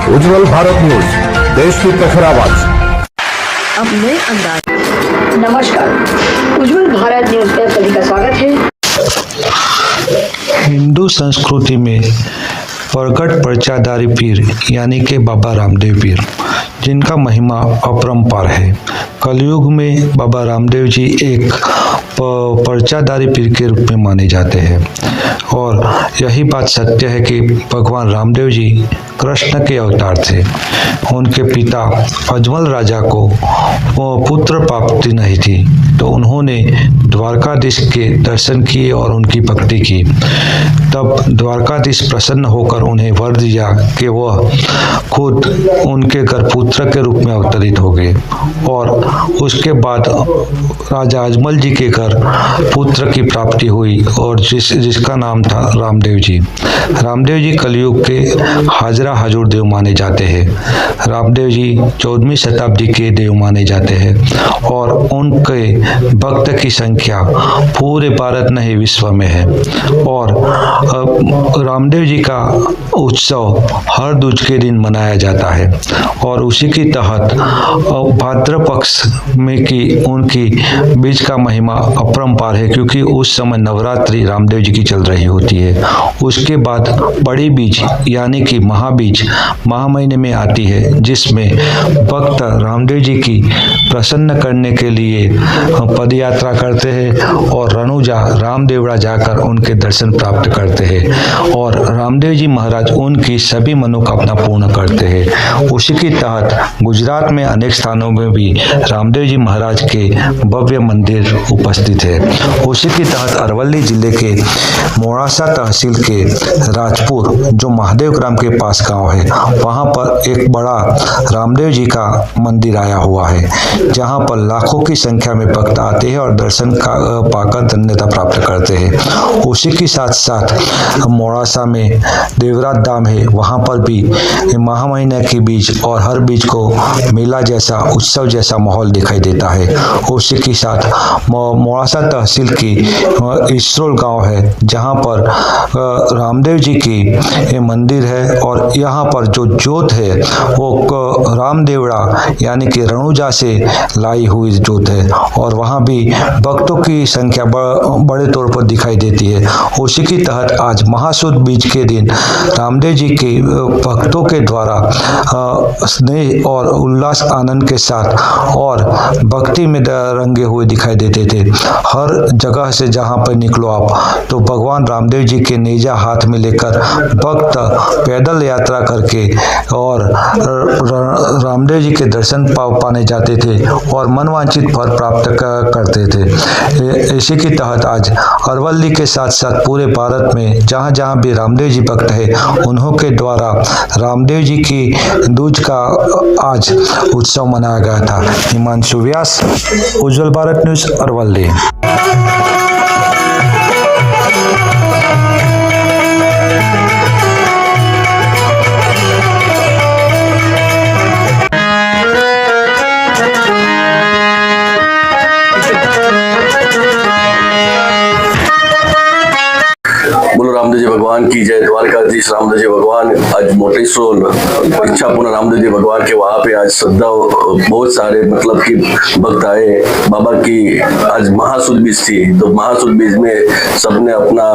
उज्जवल Bharat news, देश की प्रखर आवाज। अब नए अंदाज। नमस्कार, उज्जवल भारत न्यूज में सभी का स्वागत है। हिंदू संस्कृति में प्रगट पर्चाधारी पीर यानी कि बाबा रामदेव पीर, जिनका महिमा अपरंपार है। कलयुग में बाबा रामदेव जी एक पर्चाधारी पीर के रूप में माने जाते हैं और यही बात सत्य है कि भगवान रामदेव जी कृष्ण के अवतार थे। उनके पिता अजमल राजा को पुत्र प्राप्ति नहीं थी, तो उन्होंने द्वारकाधीश के दर्शन किए और उनकी भक्ति की। तब द्वारकाधीश प्रसन्न होकर उन्हें वर दिया कि वह खुद उनके घर पुत्र के रूप में अवतरित हो गए और उसके बाद राजा अजमल जी के घर पुत्र की प्राप्ति हुई और जिसका नाम था रामदेव जी। रामदेव जी कलयुग के हाजरा हजूर देव माने जाते हैं। रामदेव जी 14वीं शताब्दी के देव माने जाते हैं और उनके भक्त की संख्या पूरे भारत नहीं विश्व में है। और रामदेव जी का उत्सव हर दूज के दिन मनाया जाता है और उसी के तहत भाद्र पक्ष में की उनकी बीज का महिमा अपरंपार है, क्योंकि उस समय नवरात्रि रामदेव जी की चल रही होती है। उसके बाद बड़ी बीज यानी कि महाबीज माह महीने में आती है, जिसमें भक्त रामदेव जी की प्रसन्न करने के लिए पद यात्रा करते हैं और रणुजा रामदेवड़ा जाकर उनके दर्शन प्राप्त करते हैं और रामदेव जी महाराज उनकी सभी मनोकामना पूर्ण करते हैं। उसी के तहत गुजरात में अनेक स्थानों में भी रामदेव जी महाराज के भव्य मंदिर उपस्थित है। उसी के तहत अरवली जिले के मोड़ासा तहसील के राजपुर, जो महादेव ग्राम के पास गांव है, वहां पर एक बड़ा रामदेव जी का मंदिर आया हुआ है, जहां पर लाखों की संख्या में भक्त आते हैं और दर्शन पाकर धन्यता प्राप्त करते हैं। उसी के साथ साथ मोड़ासा में देवराज धाम है, वहां पर भी माह महीने के बीच और हर बीच को मेला जैसा उत्सव जैसा माहौल दिखाई देता है। उसी के साथ मोड़ासा तहसील की इसरोल गांव है, जहां पर रामदेव जी की मंदिर है और यहाँ पर जो जोत है वो रामदेवड़ा यानी कि रणुजा से लाई हुई जोत है और वहाँ भी भक्तों की संख्या बड़े तौर पर दिखाई देती है। उसी के तहत आज महासुद बीज के दिन रामदेव जी के भक्तों के द्वारा स्नेह और उल्लास आनंद के साथ और भक्ति में रंगे हुए दिखाई देते थे। हर जगह से जहाँ पर निकलो आप, तो भगवान रामदेव जी के नेजा हाथ में लेकर भक्त पैदल यात्रा करके और रामदेव जी के दर्शन पाने जाते थे और मनवांछित फल प्राप्त करते थे। इसी के तहत आज अरवली के साथ साथ पूरे भारत में जहाँ जहाँ भी रामदेव जी भक्त है, उन्हों के द्वारा रामदेव जी की दूज का आज उत्सव मनाया गया था। हिमांशु व्यास, उज्जवल भारत न्यूज, अरवली। बोलो रामदेव जी भगवान की जय। द्वारकाधीश रामदेव जी भगवान आज मोटेश्वर इच्छापूर्ण रामदेव जी भगवान के वहां पे आज श्रद्धा बहुत सारे मतलब कि भक्त आए। बाबा की आज महासुद बीज थी, तो महासुद बीज में सबने अपना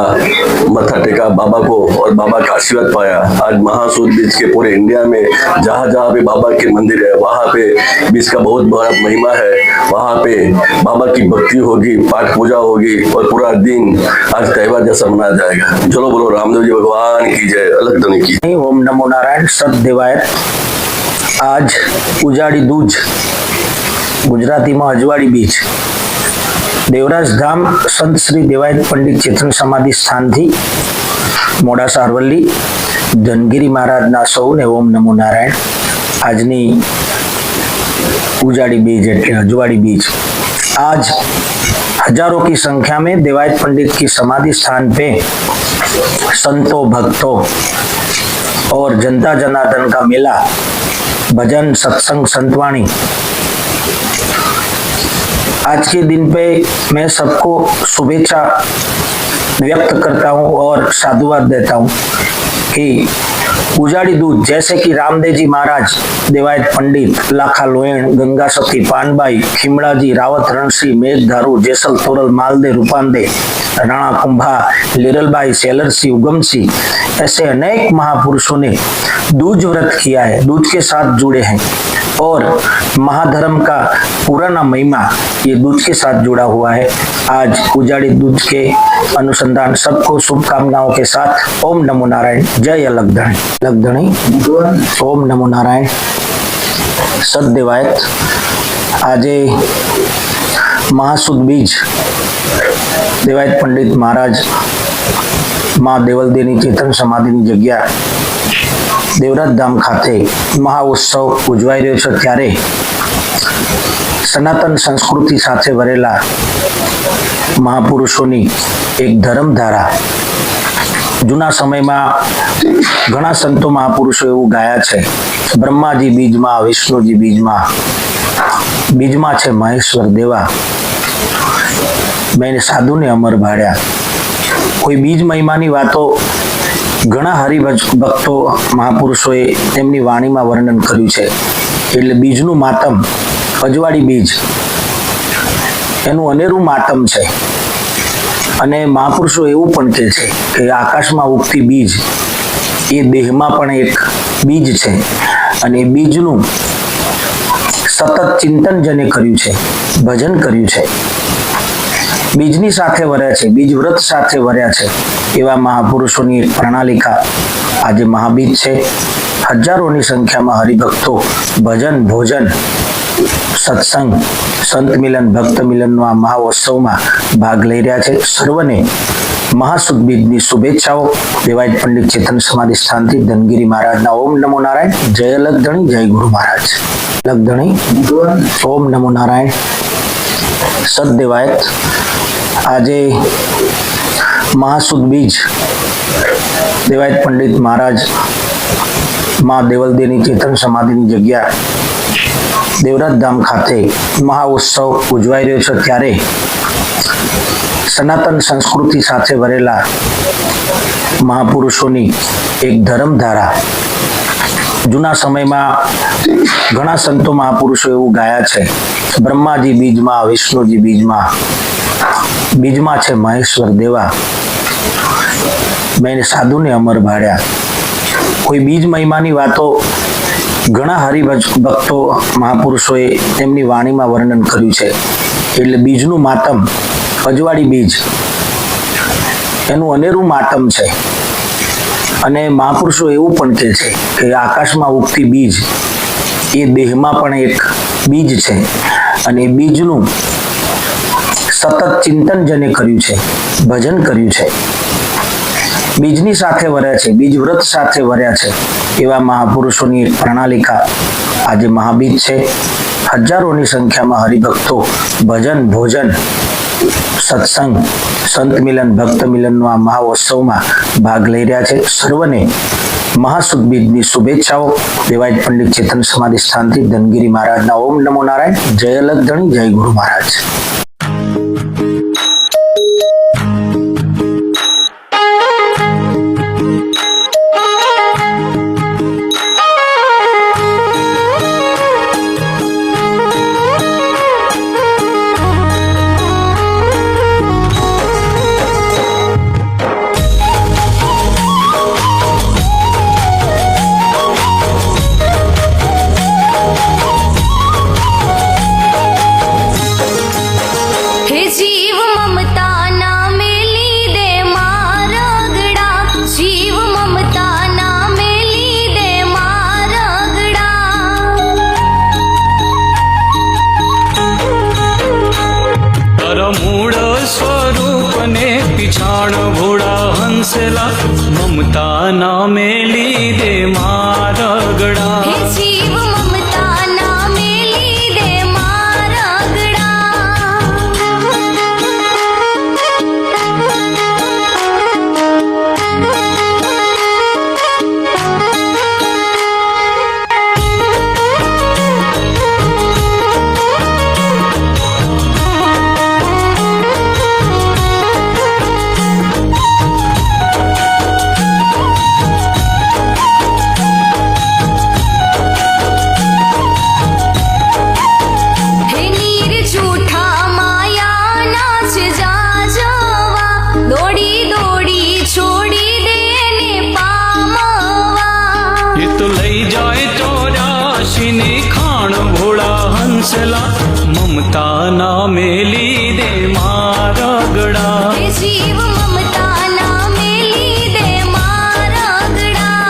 मत्था टेका बाबा को और बाबा का आशीर्वाद पाया। आज महासुद बीज के पूरे इंडिया में जहाँ जहाँ पे बाबा के मंदिर है, वहाँ पे बीज का बहुत बड़ा महिमा है। वहाँ पे बाबा की भक्ति होगी, पाठ पूजा होगी और पूरा दिन आज त्योहार जैसा मनाया जाएगा। चलो बोलो रामदेव जी भगवान की जय। अलग ध्वनि की। ओम नमो नारायण। सब देवायत। आज उजाड़ी दूज, गुजराती में अजवाड़ी बीज, देवराज धाम संत श्री देवायत पंडित चेतन समाधि स्थान थी मोड़ासा अरवली धनगिरी महाराज ना सौने ओम नमो नारायण। आजनी उजाड़ी बीज एटले अजवाड़ी बीज। आज हजारों की संख्या में देवायत पंडित की समाधि स्थान पे संतों, भक्तों और जनता जनार्दन का मेला, भजन, सत्संग, संतवाणी। आज के दिन पे मैं सबको शुभेच्छा व्यक्त करता हूँ और साधुवाद देता हूँ कि उजाड़ी दूध जैसे कि रामदेव जी महाराज, देवायत पंडित, लाखा लोयण, गंगा सती, पानबाई, खिमड़ा जी, रावत रणसिंह, मेघधारू, जेसल तोरल, मालदे, रूपांदे, राणा कुंभा, लिरलबाई, सेलरसी, उगमसी, ऐसे अनेक महापुरुषों ने दूज व्रत किया है, दूध के साथ जुड़े हैं और महाधर्म का पुराना महिमा ये दूध के साथ जुड़ा हुआ है। आज उजाड़ी दूध के अनुसंधान सबको शुभकामनाओं के साथ ओम नमो नारायण। जय लखधणी लखधणी ओम नमो नारायण। सददेवायत આજે મહાસુદ બીજ દેવાયત પંડિત મહારાજ માં દેવલદેની ચેતન સમાધિની જગ્યા દેવરાજ ધામ ખાતે મહાઉત્સવ ઉજવાઈ રહ્યો છે, ત્યારે સનાતન સંસ્કૃતિ સાથે ભરેલા મહાપુરુષોની એક ધર્મધારા જૂના સમયમાં ઘણા સંતો મહાપુરુષો એવું ગાયા છે, બ્રહ્માજી બીજમાં, વિષ્ણુજી બીજમાં, બીજમાં છે મહેશ્વર દેવા, મેં સાધુને અમર ભાડ્યા। કોઈ બીજ મહિમાની વાતો ઘણા હરિભક્તો મહાપુરુષોએ તેમની વાણીમાં વર્ણન કર્યું છે। એટલે બીજનું માતમ, અજવાળી બીજ એનું અનેરું માતમ છે। અને મહાપુરુષો એવું પણ કહે છે કે આકાશમાં ઉગતી બીજ એ દેહમાં પણ એક બીજ છે અને એ બીજનું સતત ચિંતન જેને કર્યું છે, ભજન કર્યું છે, બીજની સાથે વર્યા છે, બીજ વ્રત સાથે વર્યા છે, એવા મહાપુરુષોની એક પ્રણાલિકા આજે મહાબીજ છે। હજારોની સંખ્યામાં હરિભક્તો ભજન, ભોજન, સત્સંગ, સંત મિલન, ભક્ત મિલનનો આ મહાઉત્સવમાં ભાગ લઈ રહ્યા છે। સર્વને મહાસુદ બીજની શુભેચ્છાઓ। દેવાયત પંડિત ચેતન સમાધિ સ્થાનથી ધનગીરી મહારાજના ઓમ નમો નારાયણ। જય લખધણી, જય ગુરુ મહારાજ। લખધણી ઓમ નમો નારાયણ। સદદેવાયત આજે મહાસુદ બીજ દેવાયત પંડિત મહારાજ માં દેવલદેની ચેતન સમાધિની જગ્યા દેવરાજ ધામ ખાતે મહાઉત્સવ ઉજવાઈ રહ્યો છે, ત્યારે સનાતન સંસ્કૃતિ સાથે ભરેલા મહાપુરુષોની એક ધર્મધારા જૂના સમયમાં ઘણા સંતો મહાપુરુષો એવું ગાયા છે, બ્રહ્માજી બીજમાં, વિષ્ણુજી બીજમાં, બીજમાં છે મહેશ્વર દેવા, મેં સાધુને અમર ભાડ્યા। કોઈ બીજ મહિમાની વાતો ઘણા હરિભક્તો મહાપુરુષોએ તેમની વાણીમાં વર્ણન કર્યું છે। એટલે બીજનું માતમ, અજવાળી બીજ એનું અનેરું માતમ છે અને મહાપુરુષો એવું પણ કહે છે કે આકાશમાં ઉગતી બીજ એ દેહમાં પણ એક બીજ છે અને એ બીજનું સતત ચિંતન જેને કર્યું છે, ભજન કર્યું છે, બીજની સાથે વર્યા છે, બીજ વ્રત સાથે વર્યા છે, એવા મહાપુરુષોની એક પ્રણાલિકા આજે મહાબીજ છે। હજારોની સંખ્યામાં હરિભક્તો ભજન, ભોજન, સત્સંગ, સંત મિલન, ભક્ત મિલનનો આ મહાઉત્સવમાં ભાગ લઈ રહ્યા છે। સર્વને મહાસુદ બીજની શુભેચ્છાઓ। દેવાયત પંડિત ચેતન સમાધિ સ્થાનથી ધનગીરી મહારાજના ઓમ નમો નારાયણ। જય લખધણી, જય ગુરુ મહારાજ। हंसला ममता ना मेली दे मारगड़ा। हे जीव ममता ना मेली दे मारगड़ा। એ તો લઈ જાય 84 ની ખાણ ભોળા હંસલા મમતા ના મેલી દે મારા ગડા હે જીવ મમતા ના મેલી દે મારા ગળા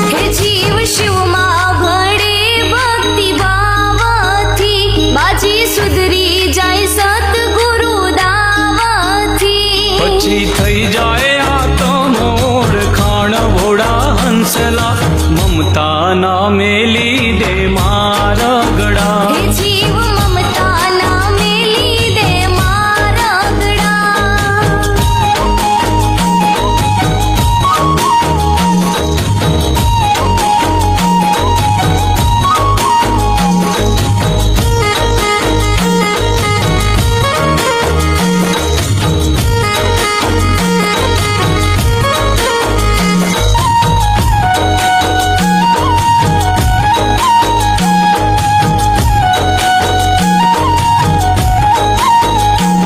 હે જીવ શિવમાં ઘડે ભક્તિ ભાવથી બાજી સુધરી જાય સતગુરુ દાવથી પછી થઈ જાય આ તો મોર ખાણ ભોળા હંસલા મમતા ના મેલી દે મારા ગડા હે જીવ મમતા ના મેલી દે મારા ગળા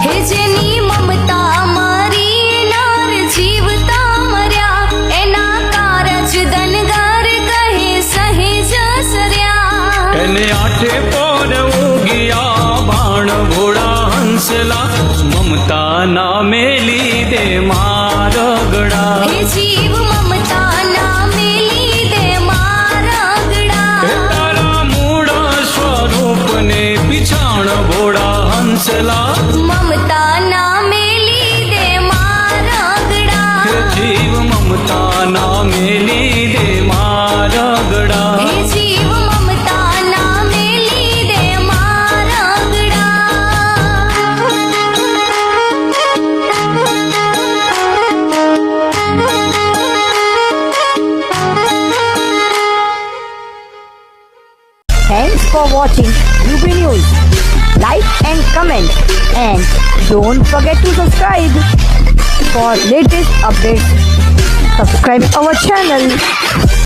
હે જેની મમતા મારી નાર જીવતા મર્યા એના કારજ દનગાર કહે સહેજ સર્યા એને આઠે પોર ઉગિયા બાણ ભોળા હંસલા મમતા ના મેલી દે મારા ગડા હે જીવ મમતા ના મેલી દે મારા હે ગળા તારા મૂળ સ્વરૂપ ને પીછાણ ભોળા હંસલા મમતા ના મેલી દે મારા હે ગળા જીવ મમતા ના મેલી દે મારા ગડા હે જીવ મમતા ના મેલી દે મારા Thanks for watching UB News. Like and comment, and don't forget to subscribe for latest updates. Subscribe our channel.